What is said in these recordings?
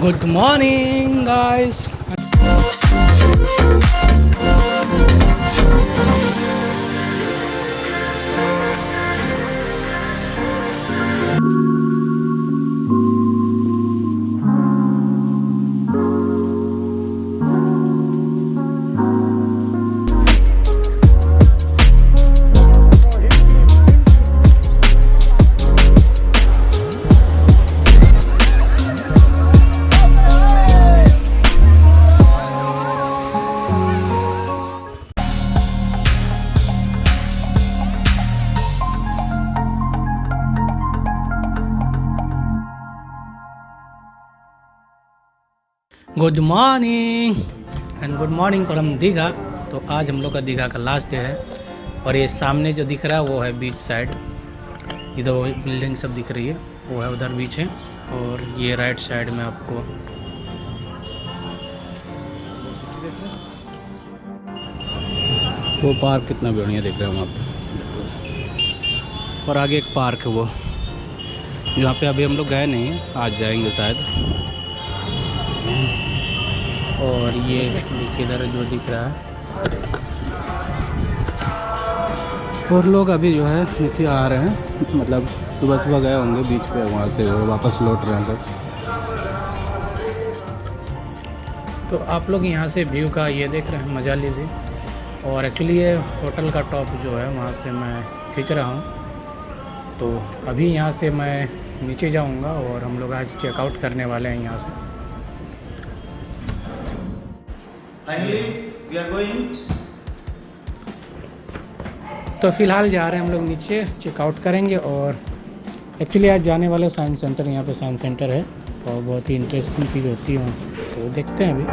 Good morning, guys. Good morning and good morning from Digha. तो आज हम लोग का दीघा का लास्ट डे है और ये सामने जो दिख रहा है वो है बीच साइड। इधर वो बिल्डिंग सब दिख रही है, वो है उधर बीच है। और ये राइट साइड में आपको वो पार्क कितना बढ़िया दिख रहा है वहाँ पे। और आगे एक पार्क है वो, जहाँ पे अभी हम लोग गए नहीं, आज जाएंगे शायद। और ये देखिए इधर जो दिख रहा है, और लोग अभी जो है देखिए आ रहे हैं, मतलब सुबह सुबह गए होंगे बीच पे, वहाँ से और वापस लौट रहे हैं सब। तो आप लोग यहाँ से व्यू का ये देख रहे हैं, मज़ा लीजिए। और एक्चुअली ये होटल का टॉप जो है वहाँ से मैं खींच रहा हूँ। तो अभी यहाँ से मैं नीचे जाऊँगा और हम लोग आज चेकआउट करने वाले हैं यहाँ से। Finally, we are going. तो फ़िलहाल जा रहे हैं हम लोग नीचे, चेकआउट करेंगे। और एक्चुअली आज जाने वाले साइंस सेंटर, यहाँ पे साइंस सेंटर है और बहुत ही इंटरेस्टिंग चीज़ होती है, तो देखते हैं अभी।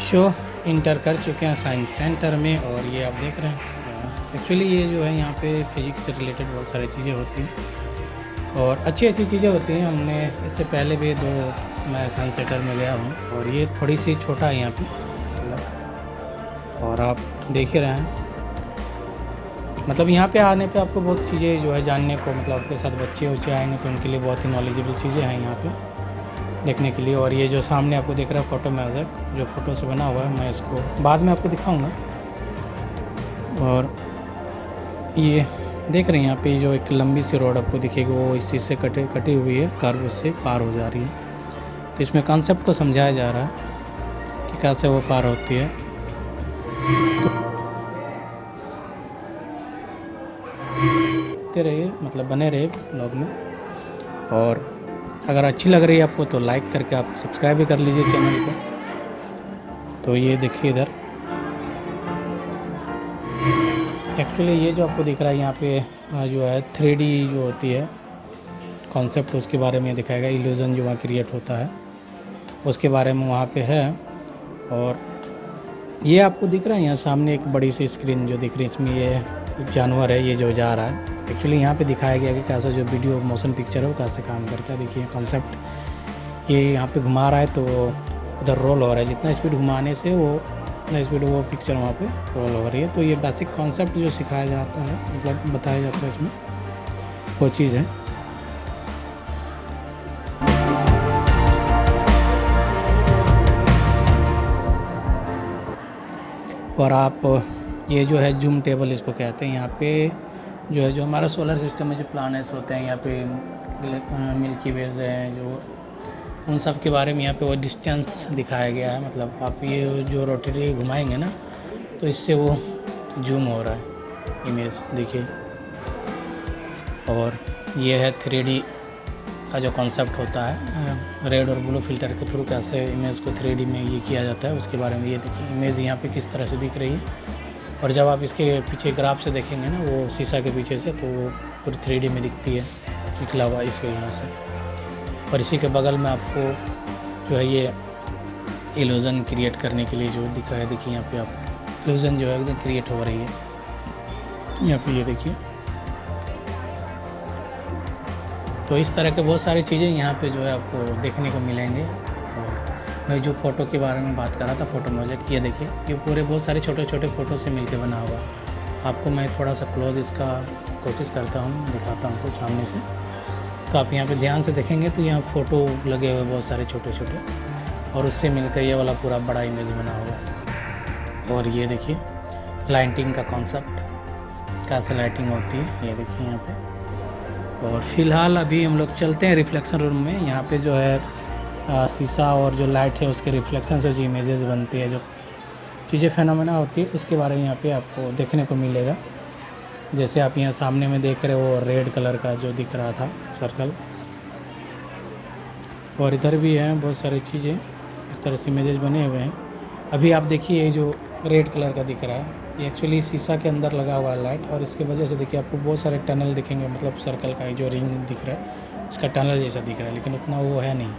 शो इंटर कर चुके हैं साइंस सेंटर में। और ये आप देख रहे हैं, एक्चुअली ये जो है यहाँ पे फिज़िक्स से रिलेटेड बहुत सारी चीज़ें होती हैं और अच्छी अच्छी चीज़ें होती हैं। हमने इससे पहले भी मैं साइंस सेंटर में गया हूँ और ये थोड़ी सी छोटा है यहाँ पे मतलब। और आप देख ही रहे हैं, मतलब यहाँ पे आने पे आपको बहुत चीज़ें जो है जानने को, मतलब आपके साथ बच्चे आएंगे तो उनके लिए बहुत ही नॉलेजेबल चीज़ें हैं यहाँ पे देखने के लिए। और ये जो सामने आपको दिख रहा है फोटो मैजिक, जो फ़ोटो से बना हुआ है, मैं इसको बाद में आपको दिखाऊंगा। और ये देख रहे हैं यहाँ पे जो एक लंबी सी रोड आपको दिखेगी, वो इस चीज़ से कटी हुई है, कर्व से पार हो जा रही है। तो इसमें कॉन्सेप्ट को समझाया जा रहा है कि कैसे वो पार होती है। तो रहिए, मतलब बने रहिए ब्लॉग में। और अगर अच्छी लग रही है आपको तो लाइक करके आप सब्सक्राइब भी कर लीजिए चैनल को। तो ये देखिए इधर, एक्चुअली ये जो आपको दिख रहा है यहाँ पे जो है 3D जो होती है कॉन्सेप्ट, उसके बारे में दिखाएगा। इल्यूज़न जो वहाँ क्रिएट होता है उसके बारे में वहाँ पे है। और ये आपको दिख रहा है यहाँ सामने एक बड़ी सी स्क्रीन जो दिख रही है, इसमें ये जानवर है ये जो जा रहा है। एक्चुअली यहाँ पे दिखाया गया कि कैसे जो वीडियो मोशन पिक्चर है वो कैसे काम करता है। देखिए कॉन्सेप्ट, ये यहाँ पे घुमा रहा है तो उधर रोल हो रहा है, जितना स्पीड घुमाने से वो उतना स्पीड वो पिक्चर वहाँ पे रोल हो रही है। तो ये बेसिक कॉन्सेप्ट जो सिखाया जाता है, मतलब बताया जाता है इसमें, वो चीज़ है। और आप ये जो है जूम टेबल इसको कहते हैं। यहाँ पे जो है जो हमारा सोलर सिस्टम में जो प्लैनेट्स होते हैं यहाँ पे, मिल्की वेज है जो, उन सब के बारे में यहाँ पे वो डिस्टेंस दिखाया गया है। मतलब आप ये जो रोटरी घुमाएंगे ना तो इससे वो जूम हो रहा है इमेज, देखिए। और ये है 3D का जो कॉन्सेप्ट होता है, रेड और ब्लू फिल्टर के थ्रू कैसे इमेज को 3D में ये किया जाता है, उसके बारे में ये देखिए। इमेज यहाँ पे किस तरह से दिख रही है, और जब आप इसके पीछे ग्राफ से देखेंगे ना, वो शीशा के पीछे से, तो वो पूरी 3D में दिखती है, निकला हुआ इसके यहाँ से। और इसी के बगल में आपको जो है ये इल्यूज़न क्रिएट करने के लिए जो दिखा है, देखिए यहाँ पे आप इल्यूज़न जो है एकदम क्रिएट हो रही है यहाँ पे, ये देखिए। तो तो इस तरह के बहुत सारी चीज़ें यहाँ पे जो है आपको देखने को मिलेंगे। और मैं जो फ़ोटो के बारे में बात कर रहा था, फ़ोटो मोज़ेक, ये देखिए ये पूरे बहुत सारे छोटे छोटे फ़ोटो से मिलके बना हुआ है। आपको मैं थोड़ा सा क्लोज इसका कोशिश करता हूँ, दिखाता हूँ आपको सामने से। तो आप यहाँ पे ध्यान से देखेंगे तो यहाँ फ़ोटो लगे हुए बहुत सारे छोटे छोटे, और उससे मिलकर ये वाला पूरा बड़ा इमेज बना हुआ है। और ये देखिए लाइटिंग का कॉन्सेप्ट, कैसे लाइटिंग होती है, ये देखिए यहाँ पे। और फिलहाल अभी हम लोग चलते हैं रिफ्लेक्शन रूम में। यहाँ पे जो है शीशा और जो लाइट है उसके रिफ्लेक्शन से जो इमेजेस बनती है, जो चीज़ें फेनोमेना होती है, उसके बारे में यहाँ पे आपको देखने को मिलेगा। जैसे आप यहाँ सामने में देख रहे हो रेड कलर का जो दिख रहा था सर्कल, और इधर भी हैं बहुत सारी चीज़ें, इस तरह से इमेजेस बने हुए हैं। अभी आप देखिए ये जो रेड कलर का दिख रहा है, ये एक्चुअली शीशा के अंदर लगा हुआ है लाइट, और इसकी वजह से देखिए आपको बहुत सारे टनल दिखेंगे। मतलब सर्कल का जो रिंग दिख रहा है उसका टनल जैसा दिख रहा है, लेकिन उतना वो है नहीं।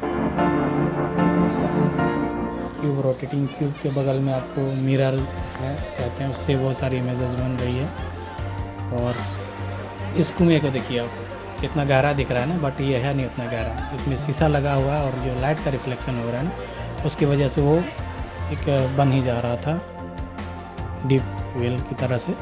क्यूब, रोटेटिंग क्यूब के बगल में आपको मिरर है कहते हैं, उससे बहुत सारी इमेजेस बन रही है। और इस कुएँ को देखिए आप, कितना गहरा दिख रहा है ना, बट ये है नहीं उतना गहरा। इसमें शीशा लगा हुआ है और जो लाइट का रिफ्लेक्शन हो रहा है ना, उसकी वजह से वो एक बन ही जा रहा था डीप वेल की तरह से।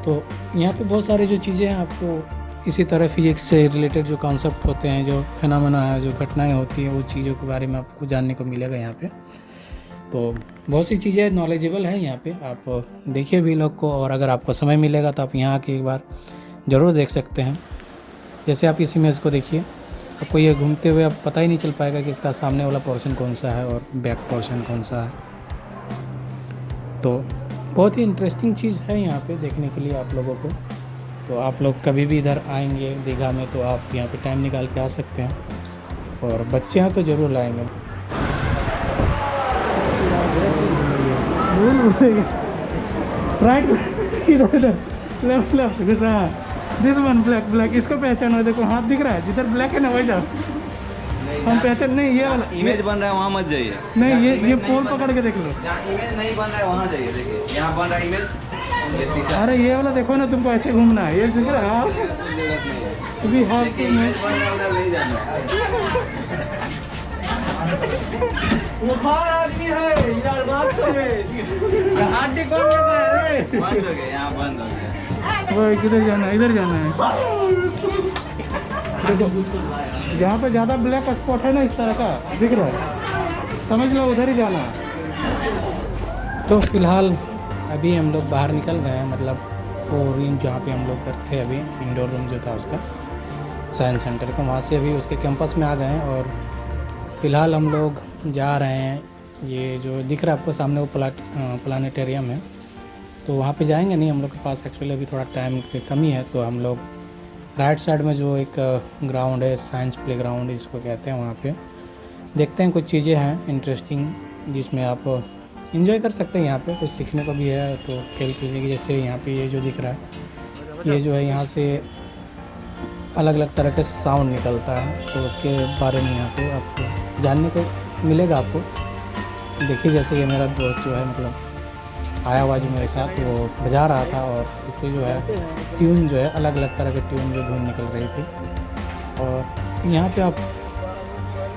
तो यहाँ पे बहुत सारी जो चीज़ें हैं आपको इसी तरह फिजिक्स से रिलेटेड जो कॉन्सेप्ट होते हैं, जो फिनोमेना है, जो घटनाएं होती हैं, वो चीज़ों के बारे में आपको जानने को मिलेगा यहाँ पे। तो बहुत सी चीज़ें नॉलेजेबल हैं यहाँ पे, आप देखिए भी लोग को। और अगर आपको समय मिलेगा तो आप यहाँ आके एक बार ज़रूर देख सकते हैं। जैसे आप इस इमेज को देखिए, आपको ये घूमते हुए अब पता ही नहीं चल पाएगा कि इसका सामने वाला पोर्शन कौन सा है और बैक पोर्शन कौन सा है। तो बहुत ही इंटरेस्टिंग चीज़ है यहाँ पे देखने के लिए आप लोगों को। तो आप लोग कभी भी इधर आएंगे दीघा में तो आप यहाँ पे टाइम निकाल के आ सकते हैं, और बच्चे हैं तो ज़रूर लाएंगे। राइट, इधर इधर, left left, this one black black, इसको पहचानो, देखो हाथ दिख रहा है, जिधर ब्लैक है ना वही जाओ। हम पहचान नहीं, ये वाला इमेज बन रहा है वहाँ मत जाइए। नहीं, ये पोल पकड़ के देख लो। जहाँ इमेज नहीं बन रहा है वहाँ जाइए, देखिए यहाँ बन रहा है इमेज, ये शीशा। अरे ये वाला देखो ना, तुमको ऐसे घूमना है, ये दिख रहा है जरूरत नहीं है, अभी हाथ देखिए इमेज बन रहा है उधर नहीं जाना बुखार आदमी है यार, बात सुने हाथी कौन लगा है? बंद हो गया, यहाँ बंद हो गया। वो किधर जाना है? इधर जाना है। देखो जहाँ पे ज़्यादा ब्लैक स्पॉट है ना इस तरह का दिख रहा है, समझ लो उधर ही जाना है। तो फिलहाल अभी हम लोग बाहर निकल गए हैं, मतलब वो रूम जहाँ पे हम लोग करते थे अभी, इंडोर रूम जो था उसका, साइंस सेंटर का, वहाँ से अभी उसके कैंपस में आ गए हैं। और फिलहाल हम लोग जा रहे हैं, ये जो दिख रहा है आपको सामने वो प्लानेटेरियम है, तो वहाँ पे जाएंगे नहीं, हम लोग के पास एक्चुअली अभी थोड़ा टाइम की कमी है। तो हम लोग राइट साइड में जो एक ग्राउंड है, साइंस प्ले ग्राउंड इसको कहते हैं, वहाँ पे देखते हैं कुछ चीज़ें हैं इंटरेस्टिंग जिसमें आप एंजॉय कर सकते हैं। यहाँ पे कुछ सीखने को भी है, तो खेल कीजिए। जैसे यहाँ पे ये जो दिख रहा है, ये जो है यहाँ से अलग अलग तरह के साउंड निकलता है, तो उसके बारे में यहाँ पे आपको जानने को मिलेगा। आपको देखिए, जैसे ये मेरा दोस्त जो है, मतलब आया हुआ जो मेरे साथ, वो बजा रहा था, और इससे जो है ट्यून जो है अलग अलग तरह के ट्यून जो धुन निकल रही थी। और यहाँ पे आप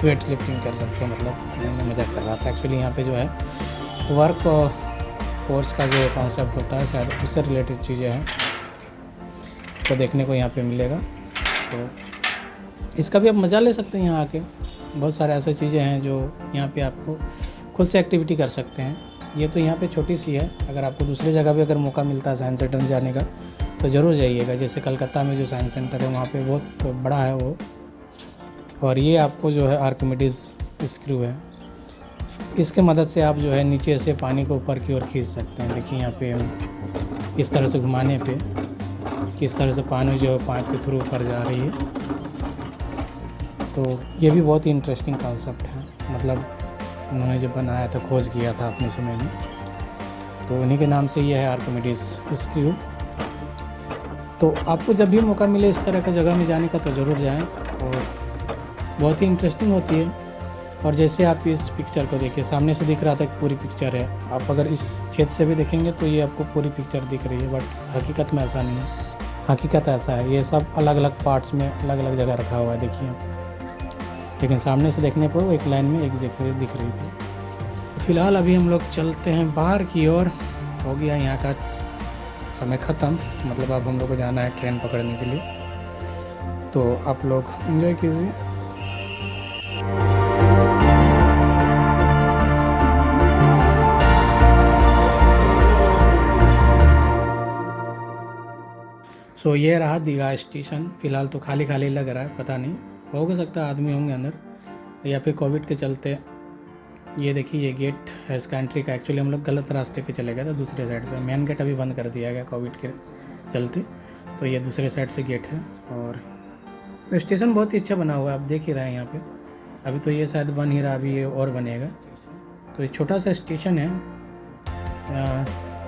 वेट लिफ्टिंग कर सकते हैं, मतलब मैं मजाक कर रहा था। एक्चुअली यहाँ पे जो है वर्क फोर्स का जो कॉन्सेप्ट होता है, शायद उससे रिलेटेड चीज़ें हैं, तो देखने को यहाँ पे मिलेगा। तो इसका भी आप मज़ा ले सकते हैं यहाँ आके। बहुत सारे ऐसे चीज़ें हैं जो यहाँ पे आपको खुद से एक्टिविटी कर सकते हैं। ये तो यहाँ पे छोटी सी है, अगर आपको दूसरी जगह भी अगर मौका मिलता है साइंस सेंटर जाने का तो ज़रूर जाइएगा। जैसे कलकत्ता में जो साइंस सेंटर है वहाँ पे बहुत बड़ा है वो। और ये आपको जो है आर्किमिडीज स्क्रू है, इसके मदद से आप जो है नीचे से पानी को ऊपर की ओर खींच सकते हैं। देखिए यहाँ पे इस तरह से घुमाने पे किस तरह से पानी जो है पाइप के थ्रू ऊपर जा रही है। तो ये भी बहुत ही इंटरेस्टिंग कॉन्सेप्ट है, मतलब उन्होंने जो बनाया था, खोज किया था अपने समय में, तो उन्हीं के नाम से ये है आर्किमिडीज स्क्रू। तो आपको जब भी मौका मिले इस तरह का जगह में जाने का तो ज़रूर जाएं, और बहुत ही इंटरेस्टिंग होती है। और जैसे आप इस पिक्चर को देखिए, सामने से दिख रहा था कि पूरी पिक्चर है, आप अगर इस छेद से भी देखेंगे तो ये आपको पूरी पिक्चर दिख रही है, बट हकीकत में ऐसा नहीं है। हकीकत ऐसा है, ये सब अलग अलग पार्ट्स में अलग अलग जगह रखा हुआ है देखिए। लेकिन सामने से देखने पर वो एक लाइन में एक जगह दिख रही थी। फ़िलहाल अभी हम लोग चलते हैं बाहर की ओर। हो गया यहाँ का समय ख़त्म, मतलब अब हम लोग को जाना है ट्रेन पकड़ने के लिए। तो आप लोग एंजॉय कीजिए। सो ये रहा दीघा स्टेशन। फ़िलहाल तो खाली खाली लग रहा है, पता नहीं हो सकता है आदमी होंगे अंदर, या फिर कोविड के चलते। ये देखिए ये गेट है इसका एंट्री का। एक्चुअली हम लोग गलत रास्ते पे चले गए थे, दूसरे साइड पे। मेन गेट अभी बंद कर दिया गया कोविड के चलते, तो ये दूसरे साइड से गेट है। और स्टेशन बहुत ही अच्छा बना हुआ है, आप देख ही रहे हैं यहाँ पे। अभी तो ये शायद बन ही रहा, अभी ये और बनेगा। तो ये छोटा सा स्टेशन है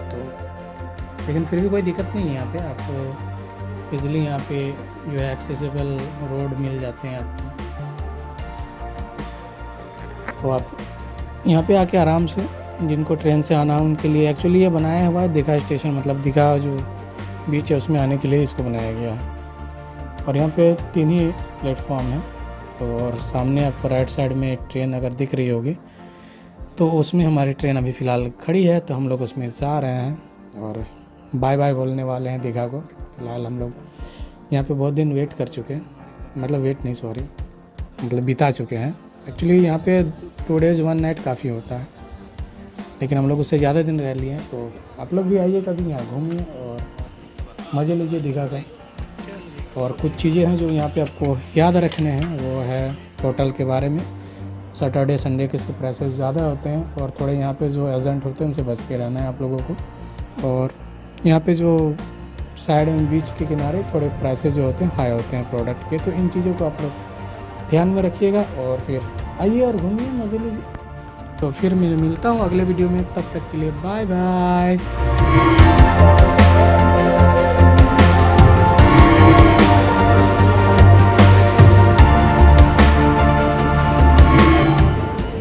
तो, लेकिन फिर भी कोई दिक्कत नहीं है यहाँ पे। आपको इजली यहाँ पे जो है एक्सेसिबल रोड मिल जाते हैं आपको। तो आप यहाँ पे आके आराम से, जिनको ट्रेन से आना है उनके लिए एक्चुअली ये बनाया हुआ है दीघा स्टेशन, मतलब दीघा जो बीच है उसमें आने के लिए इसको बनाया गया है। और यहाँ पे 3 ही प्लेटफॉर्म है। तो और सामने आपको राइट साइड में ट्रेन अगर दिख रही होगी तो उसमें हमारी ट्रेन अभी फ़िलहाल खड़ी है, तो हम लोग उसमें जा रहे हैं और बाय बाय बोलने वाले हैं दीघा को। फ़िलहाल हम लोग यहाँ पे बहुत दिन वेट कर चुके हैं, मतलब वेट नहीं सॉरी, मतलब बिता चुके हैं। एक्चुअली यहाँ पे 2 डेज़ 1 नाइट काफ़ी होता है, लेकिन हम लोग उससे ज़्यादा दिन रह लिए हैं। तो आप लोग भी आइए कभी यहाँ घूमिए और मज़े लीजिए दीघा का। और कुछ चीज़ें हैं जो यहाँ पे आपको याद रखने हैं, वो है होटल के बारे में। सैटरडे संडे के इसके प्राइसेस ज़्यादा होते हैं, और थोड़े यहाँ पे जो एजेंट होते हैं उनसे बच के रहना है आप लोगों को। और यहाँ पे जो साइड में बीच के किनारे थोड़े प्राइसेस जो होते हैं हाई होते हैं प्रोडक्ट के, तो इन चीज़ों को आप लोग ध्यान में रखिएगा। और फिर आइए और घूमिए, मज़े लीजिए। तो फिर मैं मिलता हूँ अगले वीडियो में, तब तक के लिए बाय बाय।